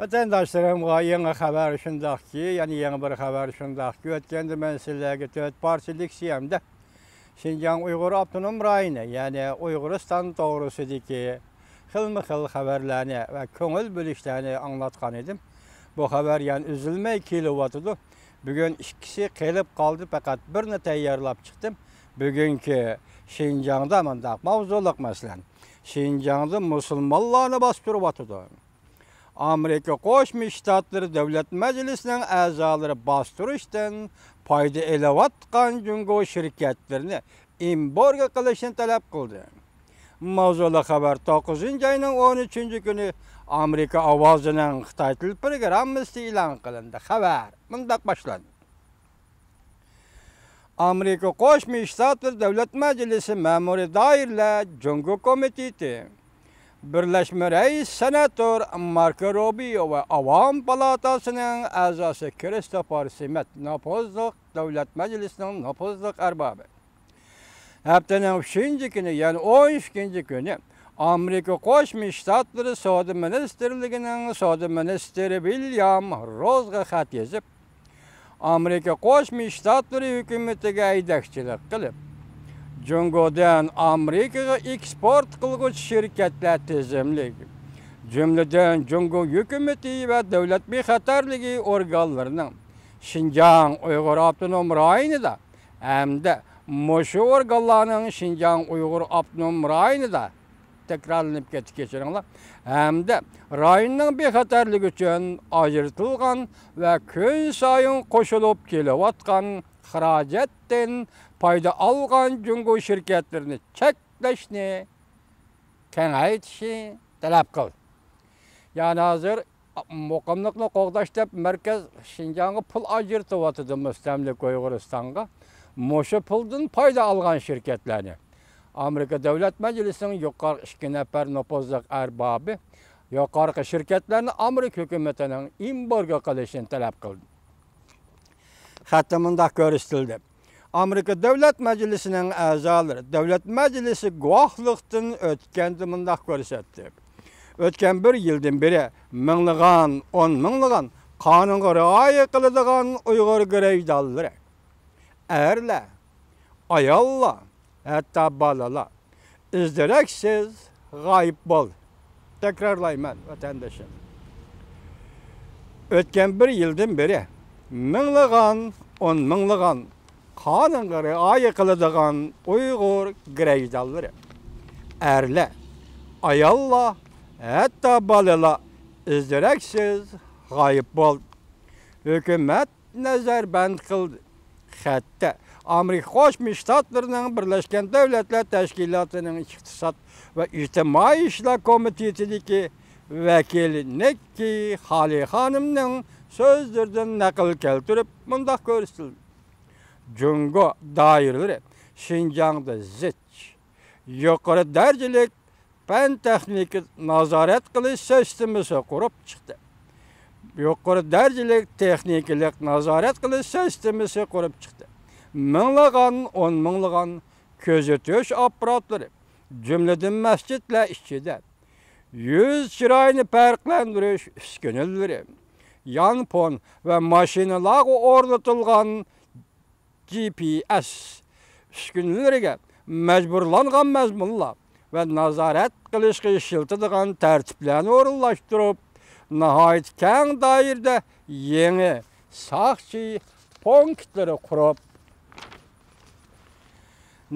Vatandaşlarımga yeni haber şundaq ki, yani yeni bir haber şundaq ki, ötkende men sizlerge 4 partilik siyamda Şinjan Uyghur Abdunum Rayını, yani Uyghuristan doğrusudaki xil haberlerini ve köngül bölüşlerini anlatkan edim. Bu haber yani üzülmey kilovatıdı. Bugün ikisi kelip kaldı fakat birini tayyorlap çıktım. Bugünkü Şinjan'da mındaq mavzuluk meselen. Şinjan'da musulmonlarni bastırıp atıdı. Amerika Qo'shma Shtatlar Davlat Majlisining a'zolari bostirishdan foyda elayotgan Jungo shirkatlarini embargo qilishni talab qildi. Mavzuli xabar 9-oyning 13-kuni Amerika ovozining Xitoy til programmasi e'lon qilindi. Xabar mundaq boshlandi. Amerika Qo'shma Shtatlar Davlat Majlisi ma'muriy doiralar Jungo komiteti Birleşme Reis Senatör Marco Rubio ve Avam Palatasının a'zosi Christopher Simet Nopozluq Davlat Meclisi'nin nopozluq erbabı. Haftanın 3. günü yani 13. günü Amerika Qo'shma Shtatları Savdo Ministerligining Savdo Ministeri William Rose'ga xat yazıp Amerika Qo'shma Shtatları hukumatiga aydakchilik qilib Jungo'dan Amerikaga eksport qilguvchi shirkatlar tizimligi, jumladan Jungo hukumati ve davlat bexatarligi organlarining Şinjan Uyg'ur Abdunum Rayonida hamda mushu organlarning Şinjan Uyg'ur Abdunum Rayonida takrorlanib kechiringlar hamda rayonning bexatarligi uchun ajratilgan ve kun sayin qo'shilib kelayotgan xarajatdan payda algan Jungo şirketlerini cheklashni kengaytishni talab qildi. Yani hazır muqimlikni qo'g'dash deb markaz Şinjanga pul ajratyapti mustamlik Uyg'uristonga. Mushu puldan payda algan şirketlarni Amerika Davlat Majlisining yuqori 2 nafar nopozliq erbabı yuqorqi şirketlarni Amerika hukumatining embargo qilishini talab qildi. Xatda mundaq ko'rsatildi. Amerika Davlat Meclisi'nin a'zolari Davlat Meclisi guvohlikdan o'tganda mundaq ko'rsatdi. O'tgan bir yildan beri minglagan, 10 minglagan qonunga rioya qiladigan Uyg'ur grajdanlari, erlar, ayollar, hatto bolalar izdiraksiz g'oyib bo'ldi. Takrorlayman vatandoshlar. O'tgan bir yildan beri minglagan, 10 minglagan qonunga rioya qiladigan Uyg'ur grajdanlari, erlar, ayollar, hatto bolalar izdiraksiz g'oyib bo'ldi. Hukumat nazarband qildi. Xatda Amerika Qo'shma Shtatlarining Birlashgan Davlatlar Tashkilotining iqtisod va ijtimoiy ishlar komitetidagi vakili Nikki Haley xonimning so'zlaridan naql keltirib mundaq ko'rsatildi. Jungo doiralari Şinjan'da zich, yuqori darajalik fan texnik nazorat qilish sistemasi qurib chiqdi. Yuqori darajalik texnikalik nazorat qilish sistemasi qurib chiqdi. Minglagan, 10 minglagan kuzatish apparatlari, jumladan masjidlar ichida yuz chiroyni farqlantirish uskunalari, yanpon va mashinalarga o'rnatilgan GPS uskunalariga majburlangan mazmunlar ve nazorat qilishga ishlatadigan tartiblarni o'rinlashtirib, nihoyat keng doirada yangi soqchi punktlari qurib,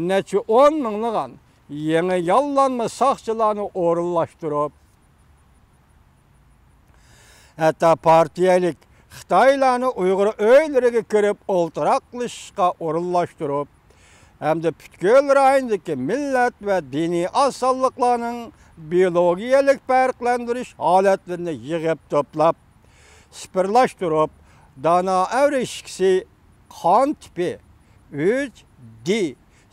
necha 10 minglagan yangi yollanma soqchilarni o'rinlashtirib, hatto partiyalik Xitoylarni Uyg'ur uylariga kirib o'ltiraq qilishga o'rinlashtirib, hamda butkul rayondagi millat va diniy osonliklarning biologiyalik farqlantirish holatlarini yig'ib to'plab, sipirlashtirib, dana avrishkisi, qon tipi, 3D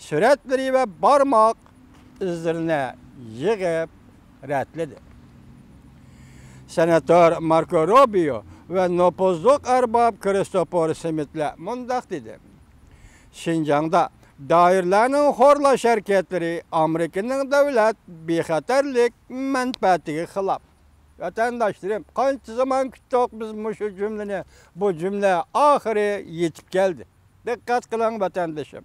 suratlari va barmoq izlarini yig'ib ratladi. Senatör Marco Rubio ve nopozluq erbab Christopher Simet'le mundaq dedi. Şinjan'da dairlarning xo'rlash harakatları Amerika'nın davlat bexatarlik manfaatiga xilaf Vatandaşlarım, qancha zaman küttük biz şu cümleni, bu cümle ahiri yetip geldi. Dikkat kılın vatandaşım.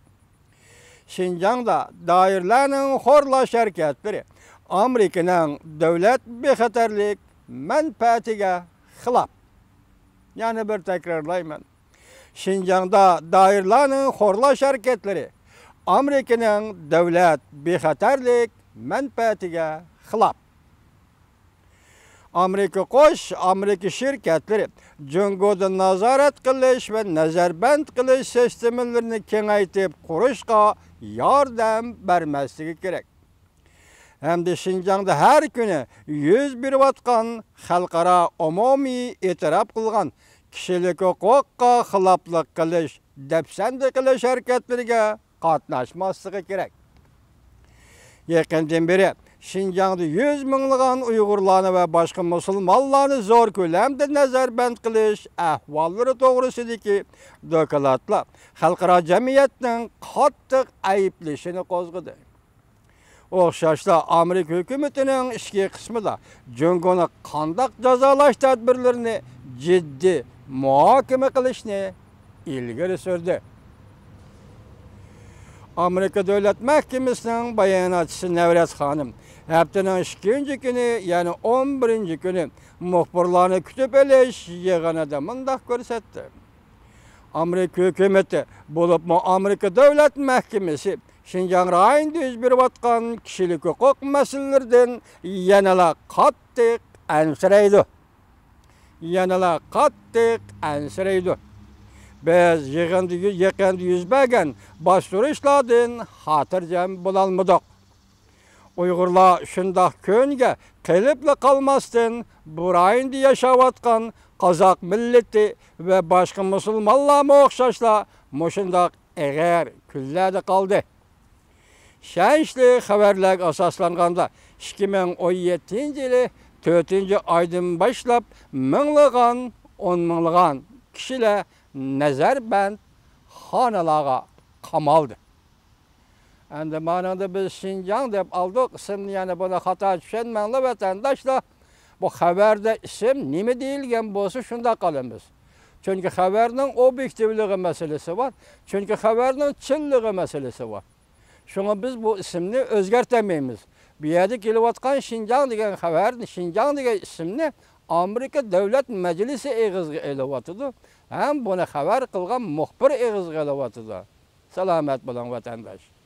Şinjan'da dairlerinin horlaş hareketleri Amerika'nın devlet bexatarlik menfaatiga xilaf. Yani bir tekrarlayman. Şinjan'da dairlerinin horlaş hareketleri Amerika'nın devlet bexatarlik menfaatiga xilaf. Amerika qo'sh, Amerika şirketleri Jungo'da nazorat qilish ve nazarband qilish sistemalarini kengaytib qurishga yordam bermasligi kerak. Hamda Şinjan'da her günü 100 berayotgan xalqaro umumiy e'tirof qilgan kishilik huquqqa xiloflik qilish, dafsanda qilish harakatlariga qatnashmasligi kerak. Yaqindan beri Şinjan'da 100 minglığan Uygurlarını ve başka Müslümanlarını zor kölemde nazarband qilish ahvalları doğrusidagi dokladlar xalqaro jamiyatning qattiq ayblashini qo'zg'adi. O'xshashda Amerika hukumatining ichki qismida Jungoni qandaq jazolash tadbirlarini jiddiy muhokama qilishni ilgari surdi. Amerika Devlet Mahkemesi'nin bayanatçısı Nevret Hanım, haftanın 2. günü, yani 11. günü muhbirlarını kütüp eleş yığınada mındak görsetti. Amerika hükümeti bulup mu Amerika Devlet Mahkemesi Şinjan rayında yüz berayotgan kişilik hukuk meselelerden yanala qattiq ansiraydi. Biz yaqinda yuz bergan bostirishlardan xotirjam bo'lolmadik. Uyg'urlar shundoq ko'nga qilibla qolmasdan bu rayonda yashayotgan qozoq millati va boshqa musulmonlarga o'xshashlar mushundoq eg'er kunlarda qoldi. Şanslı xabarlarga asoslanganda 2017 yılı 4. aydan başlap minglag'an, 10 minglag'an kishilar nazarband xonalarga qamaldi. Endi manada biz Şinjan deb aldık ismini, yani buna xato tushunmanglar vatandaşlar. Bu xabarda ism nima deyilgan bo'lsa shunda qolamiz. Chunki xabarning obyektivligi masalasi bor. Chunki xabarning chinligi masalasi bor. Şuna biz bu ismini o'zgartirmaymiz. Bu yerda kelayotgan Şinjan degan xabarni, Şinjan degan ismni Amerika Davlat Majlisi eg'izga elayotdi. Ham buni xabar qilgan muxbir eg'izga elayotdi. Salomat bo'ling vatandosh.